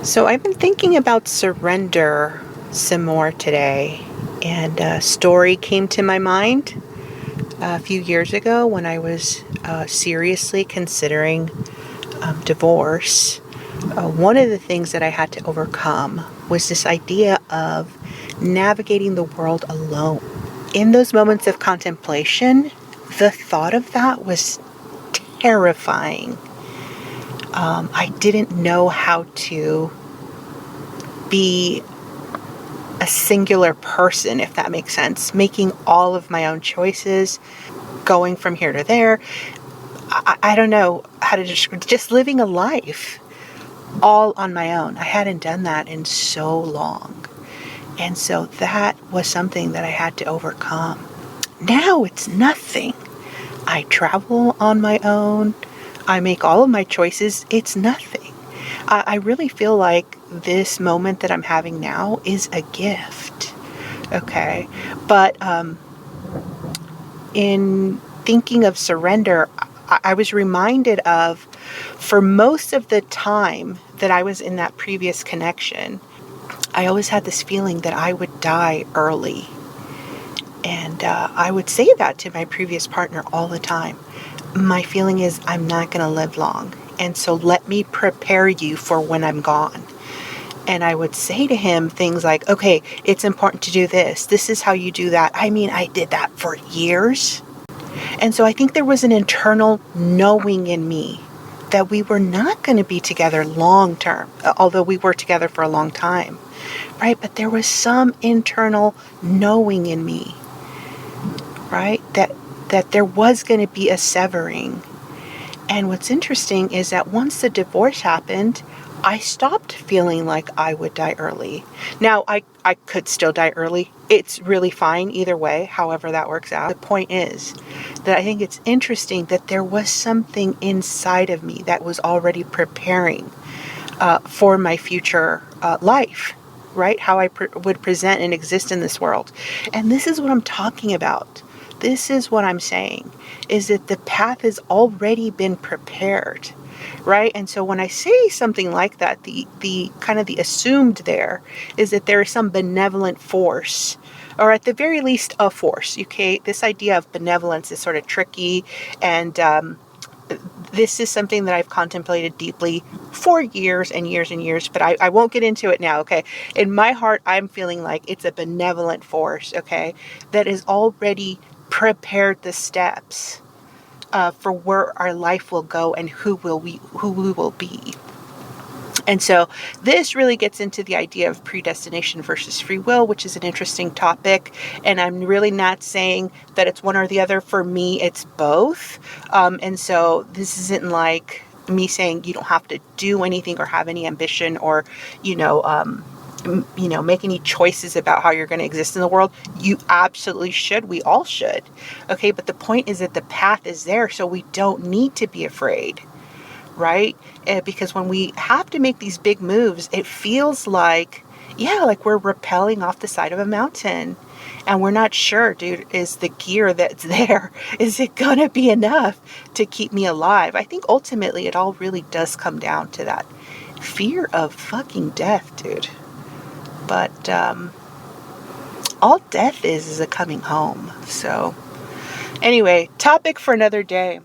So I've been thinking about surrender some more today, and a story came to my mind a few years ago when I was seriously considering divorce. One of the things that I had to overcome was this idea of navigating the world alone. In those moments of contemplation, the thought of that was terrifying. I didn't know how to be a singular person, if that makes sense, making all of my own choices, going from here to there. I don't know how to just living a life all on my own. I hadn't done that in so long. And so that was something that I had to overcome. Now it's nothing. I travel on my own. I make all of my choices. It's nothing. I really feel like this moment that I'm having now is a gift. Okay. But in thinking of surrender, I was reminded of, for most of the time that I was in that previous connection, I always had this feeling that I would die early. And I would say that to my previous partner all the time. My feeling is I'm not going to live long. And so let me prepare you for when I'm gone. And I would say to him things like, okay, it's important to do this. This is how you do that. I mean, I did that for years. And so I think there was an internal knowing in me that we were not going to be together long term, although we were together for a long time, right? But there was some internal knowing in me, right? That there was going to be a severing. And what's interesting is that once the divorce happened, I stopped feeling like I would die early. Now, I could still die early. It's really fine either way, however that works out. The point is that I think it's interesting that there was something inside of me that was already preparing for my future life, right? How I would present and exist in this world. And this is what I'm talking about. This is what I'm saying, is that the path has already been prepared, right? And so when I say something like that, the kind of the assumed there is that there is some benevolent force, or at the very least a force. Okay, this idea of benevolence is sort of tricky, and this is something that I've contemplated deeply for years and years and years, but I won't get into it now, okay? In my heart, I'm feeling like it's a benevolent force, okay, that has already prepared the steps for where our life will go and who we will be. And so this really gets into the idea of predestination versus free will, which is an interesting topic. And I'm really not saying that it's one or the other. For me, it's both. And so this isn't like me saying you don't have to do anything or have any ambition or, make any choices about how you're going to exist in the world. You absolutely should. We all should. Okay. But the point is that the path is there, so we don't need to be afraid. Right? Because when we have to make these big moves, it feels like we're rappelling off the side of a mountain. And we're not sure, dude, is the gear that's there, is it going to be enough to keep me alive? I think ultimately it all really does come down to that fear of fucking death, dude. But all death is a coming home. So anyway, topic for another day.